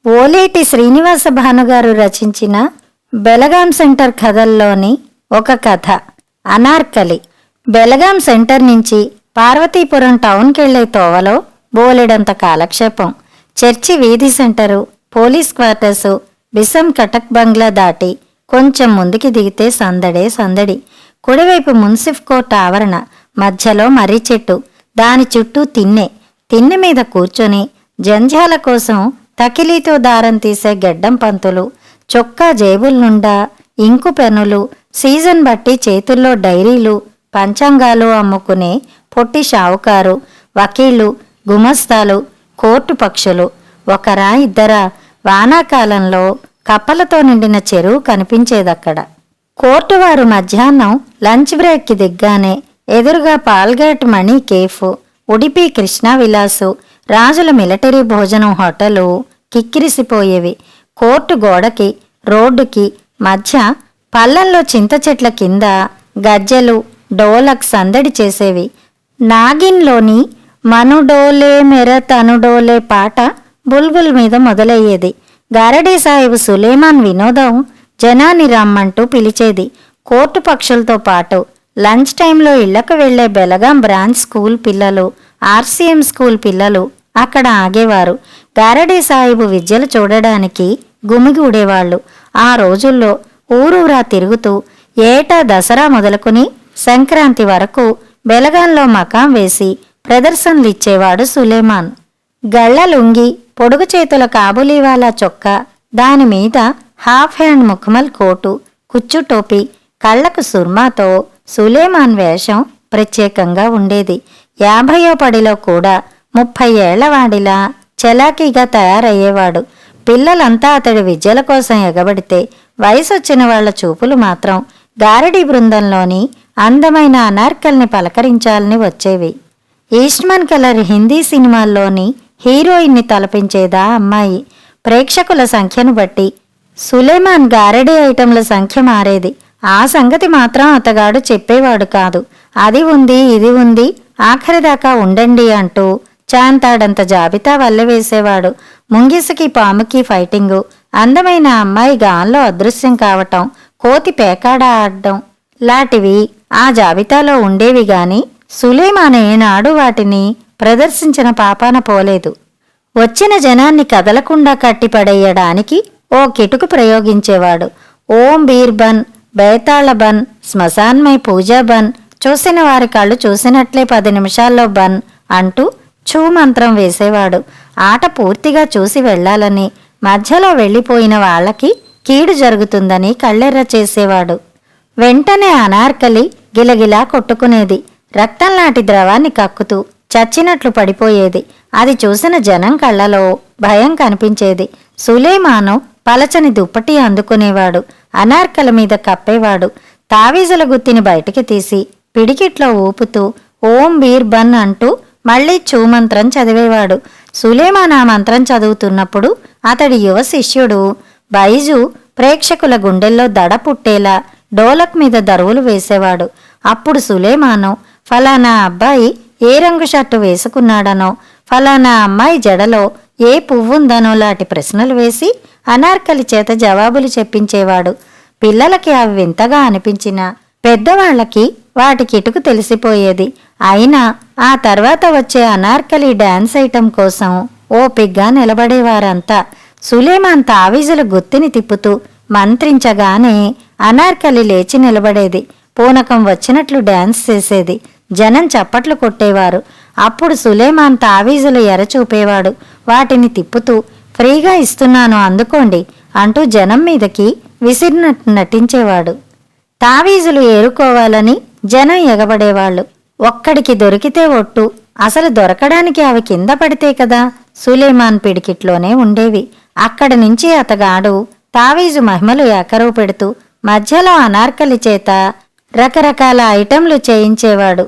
ఓలేటి శ్రీనివాస భానుగారు రచించిన బెలగాం సెంటర్ కథల్లోని ఒక కథ అనార్కలి. బెలగాం సెంటర్ నుంచి పార్వతీపురం టౌన్కెళ్లే తోవలో బోలెడంత కాలక్షేపం. చర్చి వీధి సెంటరు, పోలీస్ క్వార్టర్సు, బిసం కటక్ బంగ్లా దాటి కొంచెం ముందుకి దిగితే సందడే సందడి. కుడివైపు మున్సిఫ్ కోర్ట్ ఆవరణ, మధ్యలో మర్రి చెట్టు, దాని చుట్టూ తిన్నె మీద కూర్చొని జంజాల కోసం తకిలీతో దారం తీసే గెడ్డం పంతులు, చొక్కా జేబుల్నుండా ఇంకు పెన్నులు, సీజన్ బట్టి చేతుల్లో డైరీలు, పంచాంగాలు అమ్ముకునే పొట్టి షావుకారు, వకీళ్లు, గుమస్తాలు, కోర్టు పక్షులు. ఒకరా ఇద్దరా? వానాకాలంలో కప్పలతో నిండిన చెరువు కనిపించేదక్కడ. కోర్టు వారు మధ్యాహ్నం లంచ్ బ్రేక్కి దిగ్గానే ఎదురుగా పాల్ఘాట్ మణి కేఫ్, ఉడిపి కృష్ణా విలాసు, రాజుల మిలిటరీ భోజనం హోటలు కిక్కిరిసిపోయేవి. కోర్టు గోడకి రోడ్డుకి మధ్య పల్లెల్లో చింత చెట్ల కింద గజ్జెలు, డోలక్ సందడి చేసేవి. నాగిన్లోని మనుడోలే మెర తనుడోలే పాట బుల్బుల్ మీద మొదలయ్యేది. గారడీ సాహిబ్ సులేమాన్ వినోదం జనాన్ని రమ్మంటూ పిలిచేది. కోర్టు పక్షులతో పాటు లంచ్ టైంలో ఇళ్లకు వెళ్లే బెలగాం బ్రాంచ్ స్కూల్ పిల్లలు, ఆర్సీఎం స్కూల్ పిల్లలు అక్కడ ఆగేవారు. గారడీ సాహిబు విద్యలు చూడడానికి గుమిగి ఉడేవాళ్లు. ఆ రోజుల్లో ఊరూరా తిరుగుతూ ఏటా దసరా మొదలుకుని సంక్రాంతి వరకు బెలగాంలో మకాం వేసి ప్రదర్శనలిచ్చేవాడు సులేమాన్. గళ్ల లుంగి, పొడుగు చేతుల కాబులీవాలా చొక్కా, దానిమీద హాఫ్ హ్యాండ్ ముఖమల్ కోటు, కుచ్చు టోపీ, కళ్లకు సుర్మాతో సులేమాన్ వేషం ప్రత్యేకంగా ఉండేది. 50వ పడిలో కూడా 30 ఏళ్లవాడిలా చలాకీగా తయారయ్యేవాడు. పిల్లలంతా అతడి విద్యల కోసం ఎగబడితే వయసొచ్చిన వాళ్ల చూపులు మాత్రం గారడీ బృందంలోని అందమైన అనార్కల్ని పలకరించాలని వచ్చేవి. ఈస్ట్మన్ కలర్ హిందీ సినిమాల్లోని హీరోయిన్ని తలపించేదా అమ్మాయి. ప్రేక్షకుల సంఖ్యను బట్టి సులేమాన్ గారడీ ఐటంల సంఖ్య మారేది. ఆ సంగతి మాత్రం అతగాడు చెప్పేవాడు కాదు. అది ఉంది, ఇది ఉంది, ఆఖరిదాకా ఉండండి అంటూ చాంతాడంత జాబితా వల్లవేసేవాడు. ముంగిసకి పాముకి ఫైటింగు, అందమైన అమ్మాయి గాల్లో అదృశ్యం కావటం, కోతి పేకాడ ఆడడం లాంటివి ఆ జాబితాలో ఉండేవి గాని సులేమాన్ ఏనాడు వాటిని ప్రదర్శించిన పాపాన పోలేదు. వచ్చిన జనాన్ని కదలకుండా కట్టిపడేయడానికి ఓ కిటుకు ప్రయోగించేవాడు. ఓం బీర్ బన్, బేతాళ బన్, శ్మశాన్మై పూజా బన్, చూసిన వారి కళ్ళు చూసినట్లే 10 నిమిషాల్లో బన్ అంటూ ఛూ మంత్రం వేసేవాడు. ఆట పూర్తిగా చూసి వెళ్లాలని, మధ్యలో వెళ్లిపోయిన వాళ్లకి కీడు జరుగుతుందని కళ్ళెర్ర చేసేవాడు. వెంటనే అనార్కలి గిలగిలా కొట్టుకునేది. రక్తంలాంటి ద్రవాన్ని కక్కుతూ చచ్చినట్లు పడిపోయేది. అది చూసిన జనం కళ్లలో భయం కనిపించేది. సులేమాను పలచని దుప్పటి అందుకునేవాడు. అనార్కల మీద కప్పేవాడు. తావీజుల గుత్తిని బయటికి తీసి పిడికిట్లో ఊపుతూ ఓం బీర్ బన్ అంటూ మళ్లీ చూమంత్రం చదివేవాడు. సులేమాన్ ఆ మంత్రం చదువుతున్నప్పుడు అతడి యువ శిష్యుడు బైజు ప్రేక్షకుల గుండెల్లో దడ పుట్టేలా డోలక్ మీద దరువులు వేసేవాడు. అప్పుడు సులేమాను ఫలానా అబ్బాయి ఏ రంగు షర్టు వేసుకున్నాడనో, ఫలానా అమ్మాయి జడలో ఏ పువ్వుందనో లాంటి ప్రశ్నలు వేసి అనార్కలి చేత జవాబులు చెప్పించేవాడు. పిల్లలకి అవి వింతగా అనిపించినా పెద్దవాళ్లకి వాటి కిటుకు తెలిసిపోయేది. అయినా ఆ తర్వాత వచ్చే అనార్కలి డాన్స్ ఐటం కోసం ఓపిగ్గా నిలబడేవారంతా. సులేమాన్ తావీజుల గుత్తిని తిప్పుతూ మంత్రించగానే అనార్కలి లేచి నిలబడేది. పూనకం వచ్చినట్లు డాన్స్ చేసేది. జనం చప్పట్లు కొట్టేవారు. అప్పుడు సులేమాన్ తావీజులు ఎరచూపేవాడు. వాటిని తిప్పుతూ ఫ్రీగా ఇస్తున్నాను అందుకోండి అంటూ జనం మీదకి విసిరినట్టు నటించేవాడు. తావీజులు ఏరుకోవాలని జనం ఎగబడేవాళ్లు. ఒక్కడికి దొరికితే ఒట్టు, అసలు దొరకడానికి అవి కింద పడితే కదా సులేమాన్ పిడికిట్లోనే ఉండేవి. అక్కడి నుంచి అతగాడు తావీజు మహిమలు ఏకరువు పెడుతూ మధ్యలో అనార్కలి చేత రకరకాల ఐటంలు చేయించేవాడు.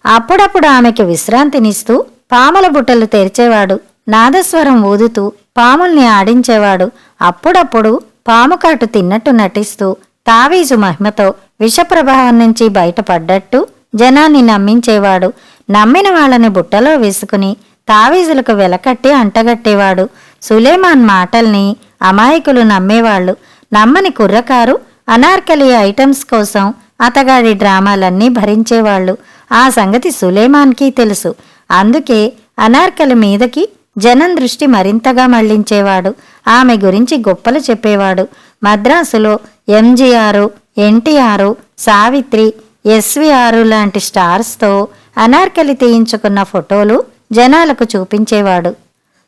అప్పుడప్పుడు ఆమెకి విశ్రాంతినిస్తూ పాముల బుట్టలు తెరిచేవాడు. నాదస్వరం ఊదుతూ పాముల్ని ఆడించేవాడు. అప్పుడప్పుడు పాముకాటు తిన్నట్టు నటిస్తూ తావీజు మహిమతో విషప్రభావం నుంచి బయటపడ్డట్టు జనాన్ని నమ్మించేవాడు. నమ్మిన వాళ్ళని బుట్టలో వేసుకుని తావీజులకు వెలకట్టి అంటగట్టేవాడు. సులేమాన్ మాటల్ని అమాయకులు నమ్మేవాళ్లు. నమ్మని కుర్రకారు అనార్కలి ఐటమ్స్ కోసం అతగాడి డ్రామాలన్నీ భరించేవాళ్లు. ఆ సంగతి సులేమాన్కి తెలుసు. అందుకే అనార్కలి మీదకి జనం దృష్టి మరింతగా మళ్లించేవాడు. ఆమె గురించి గొప్పలు చెప్పేవాడు. మద్రాసులో ఎంజీఆర్, ఎన్టీఆర్, సావిత్రి, ఎస్వీఆర్ లాంటి స్టార్స్తో అనార్కలి తీయించుకున్న ఫోటోలు జనాలకు చూపించేవాడు.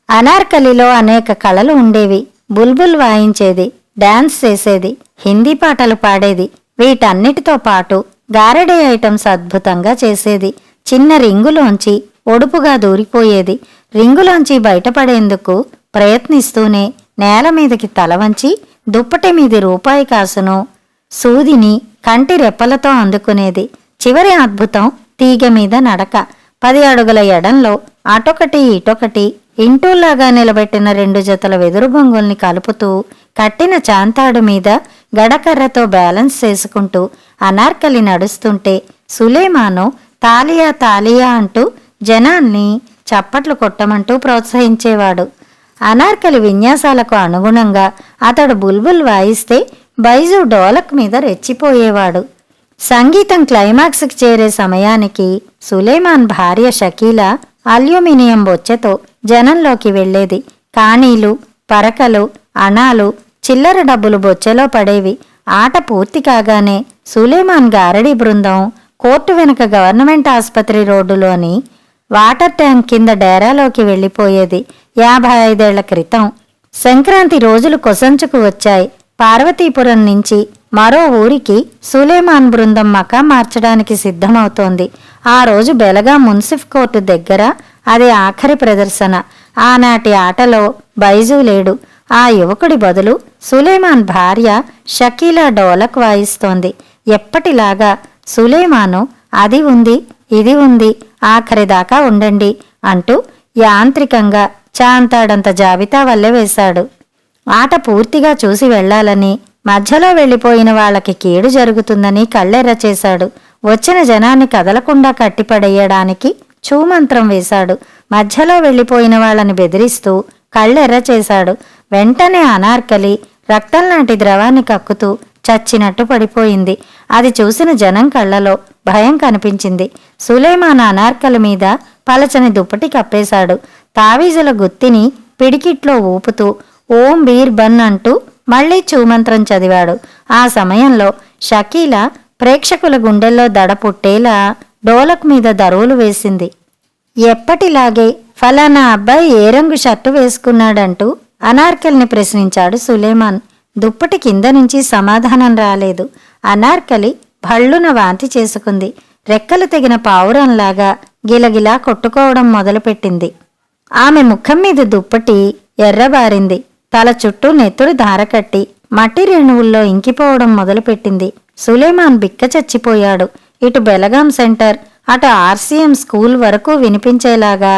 అనార్కలిలో అనేక కళలు ఉండేవి. బుల్బుల్ వాయించేది, డాన్స్ చేసేది, హిందీ పాటలు పాడేది. వీటన్నిటితో పాటు గారడీ ఐటమ్స్ అద్భుతంగా చేసేది. చిన్న రింగులోంచి ఒడుపుగా దూరిపోయేది. రింగులోంచి బయటపడేందుకు ప్రయత్నిస్తూనే నేల మీదకి తల వంచి దుప్పటి మీది రూపాయి కాసును, సూదిని కంటి రెప్పలతో అందుకునేది. చివరి అద్భుతం తీగ మీద నడక. 10 అడుగుల ఎడంలో అటొకటి ఇటొకటి ఇంటూలాగా నిలబెట్టిన 2 జతల వెదురు బొంగుల్ని కలుపుతూ కట్టిన చాంతాడు మీద గడకర్రతో బ్యాలెన్స్ చేసుకుంటూ అనార్కలి నడుస్తుంటే సులేమాను తాలియా తాలియా అంటూ జనాన్ని చప్పట్లు కొట్టమంటూ ప్రోత్సహించేవాడు. అనార్కలి విన్యాసాలకు అనుగుణంగా అతడు బుల్బుల్ వాయిస్తే బైజు డోలక్ మీద రెచ్చిపోయేవాడు. సంగీతం క్లైమాక్స్కి చేరే సమయానికి సులేమాన్ భార్య షకీలా అల్యూమినియం బొచ్చెతో జనంలోకి వెళ్లేది. కాణీలు, పరకలు, అణాలు, చిల్లర డబ్బులు బొచ్చెలో పడేవి. ఆట పూర్తి కాగానే సులేమాన్ గారడీ బృందం కోర్టు వెనుక గవర్నమెంట్ ఆసుపత్రి రోడ్డులోని వాటర్ ట్యాంక్ కింద డేరాలోకి వెళ్లిపోయేది. 55 ఏళ్ల క్రితం సంక్రాంతి రోజులు కొసంచుకు వచ్చాయి. పార్వతీపురం నుంచి మరో ఊరికి సులేమాన్ బృందం మకా మార్చడానికి సిద్ధమవుతోంది. ఆ రోజు బెలగాం మున్సిఫ్ కోర్టు దగ్గర అది ఆఖరి ప్రదర్శన. ఆనాటి ఆటలో బైజు లేడు. ఆ యువకుడి బదులు సులేమాన్ భార్య షకీలా డోలక్ వాయిస్తోంది. ఎప్పటిలాగా సులేమాను అది ఉంది, ఇది ఉంది, ఆఖరిదాకా ఉండండి అంటూ యాంత్రికంగా చాంతాడంత జాబితా వల్లే వేశాడు. ఆట పూర్తిగా చూసి వెళ్లాలని, మధ్యలో వెళ్లిపోయిన వాళ్లకి కీడు జరుగుతుందని కళ్ళెర్ర చేశాడు. వచ్చిన జనాన్ని కదలకుండా కట్టిపడేయడానికి చూమంత్రం వేశాడు. మధ్యలో వెళ్లిపోయిన వాళ్ళని బెదిరిస్తూ కళ్ళెర్ర చేశాడు. వెంటనే అనార్కలి రక్తంలాంటి ద్రవాన్ని కక్కుతూ చచ్చినట్టు పడిపోయింది. అది చూసిన జనం కళ్లలో భయం కనిపించింది. సులేమాన్ అనార్కలి మీద పలచని దుప్పటి కప్పేశాడు. తావీజుల గుత్తిని పిడికిట్లో ఊపుతూ ఓం బీర్ బన్ అంటూ మళ్లీ చూమంత్రం చదివాడు. ఆ సమయంలో షకీలా ప్రేక్షకుల గుండెల్లో దడ పుట్టేలా డోలక్ మీద దరువులు వేసింది. ఎప్పటిలాగే ఫలానా అబ్బాయి ఏ రంగు షర్టు వేసుకున్నాడంటూ అనార్కలిని ప్రశ్నించాడు సులేమాన్. దుప్పటి కింద నుంచి సమాధానం రాలేదు. అనార్కలి భళ్ళున వాంతి చేసుకుంది. రెక్కలు తెగిన పావురంలాగా గిలగిలా కొట్టుకోవడం మొదలుపెట్టింది. ఆమె ముఖం మీద దుప్పటి ఎర్రబారింది. తల చుట్టూ నెత్తురు ధారకట్టి మట్టి రేణువుల్లో ఇంకిపోవడం మొదలుపెట్టింది. సులేమాన్ బిక్క చచ్చిపోయాడు. ఇటు బెలగాం సెంటర్, అటు ఆర్సీఎం స్కూల్ వరకు వినిపించేలాగా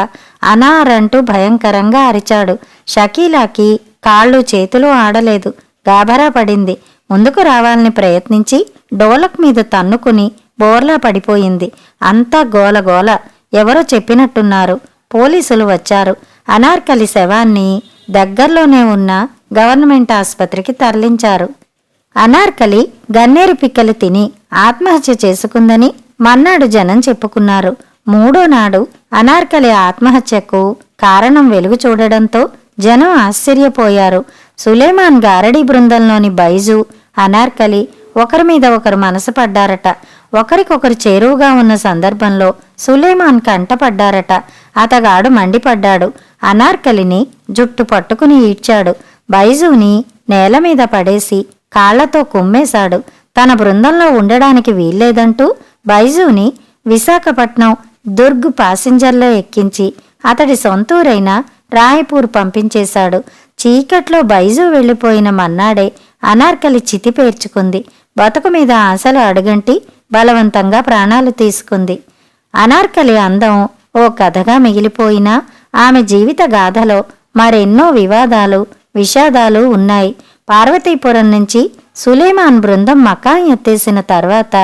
అనారంటూ భయంకరంగా అరిచాడు. షకీలాకి కాళ్ళు చేతులు ఆడలేదు. గాభరా పడింది. ముందుకు రావాలని ప్రయత్నించి డోలక్ మీద తన్నుకుని బోర్లా పడిపోయింది. అంతా గోలగోల. ఎవరో చెప్పినట్టున్నారు. పోలీసులు వచ్చారు. అనార్కలి శవాన్ని దగ్గర్లోనే ఉన్న గవర్నమెంట్ ఆసుపత్రికి తరలించారు. అనార్కలి గన్నేరు పిక్కలు తిని ఆత్మహత్య చేసుకుందని మన్నాడు జనం చెప్పుకున్నారు. మూడో నాడు అనార్కలి ఆత్మహత్యకు కారణం వెలుగు చూడడంతో జనం ఆశ్చర్యపోయారు. సులేమాన్ గారడీ బృందంలోని బైజు, అనార్కలి ఒకరి మీద ఒకరు మనసు పడ్డారట. ఒకరికొకరు చేరువుగా ఉన్న సందర్భంలో సులేమాన్ కంటపడ్డారట. అతగాడు మండిపడ్డాడు. అనార్కలిని జుట్టు పట్టుకుని ఈడ్చాడు. బైజుని నేల మీద పడేసి కాళ్లతో కుమ్మేశాడు. తన బృందంలో ఉండడానికి వీల్లేదంటూ బైజుని విశాఖపట్నం దుర్గ్ పాసింజర్లో ఎక్కించి అతడి సొంతూరైన రాయ్పూర్ పంపించేశాడు. చీకట్లో బైజు వెళ్లిపోయిన మన్నాడే అనార్కలి చితి పేర్చుకుంది. బతుకు మీద ఆశలు అడుగంటి బలవంతంగా ప్రాణాలు తీసుకుంది. అనార్కలి అందం ఓ కథగా మిగిలిపోయినా ఆమె జీవిత గాథలో మరెన్నో వివాదాలు, విషాదాలు ఉన్నాయి. పార్వతీపురం నుంచి సులేమాన్ బృందం మకాం ఎత్తేసిన తర్వాత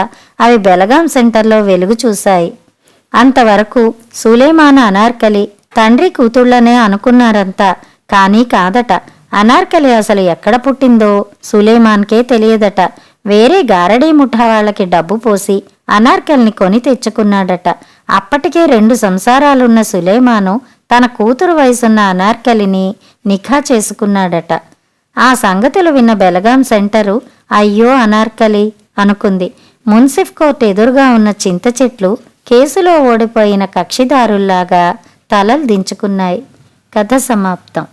అవి బెలగాం సెంటర్లో వెలుగు చూశాయి. అంతవరకు సులేమాన్, అనార్కలి తండ్రి కూతుళ్లనే అనుకున్నారంతా. కానీ కాదట. అనార్కలి అసలు ఎక్కడ పుట్టిందో సులేమాన్కే తెలియదట. వేరే గారడీ ముఠా వాళ్ళకి డబ్బు పోసి అనార్కల్ని కొని తెచ్చుకున్నాడట. అప్పటికే 2 సంసారాలున్న సులేమాను తన కూతురు వయసున్న అనార్కలిని నిఖా చేసుకున్నాడట. ఆ సంగతులు విన్న బెలగాం సెంటరు అయ్యో అనార్కలి అనుకుంది. మున్సిఫ్ కోర్టు ఎదురుగా ఉన్న చింత చెట్లు కేసులో ఓడిపోయిన కక్షిదారుల్లాగా తలలు దించుకున్నాయి. కథ సమాప్తం.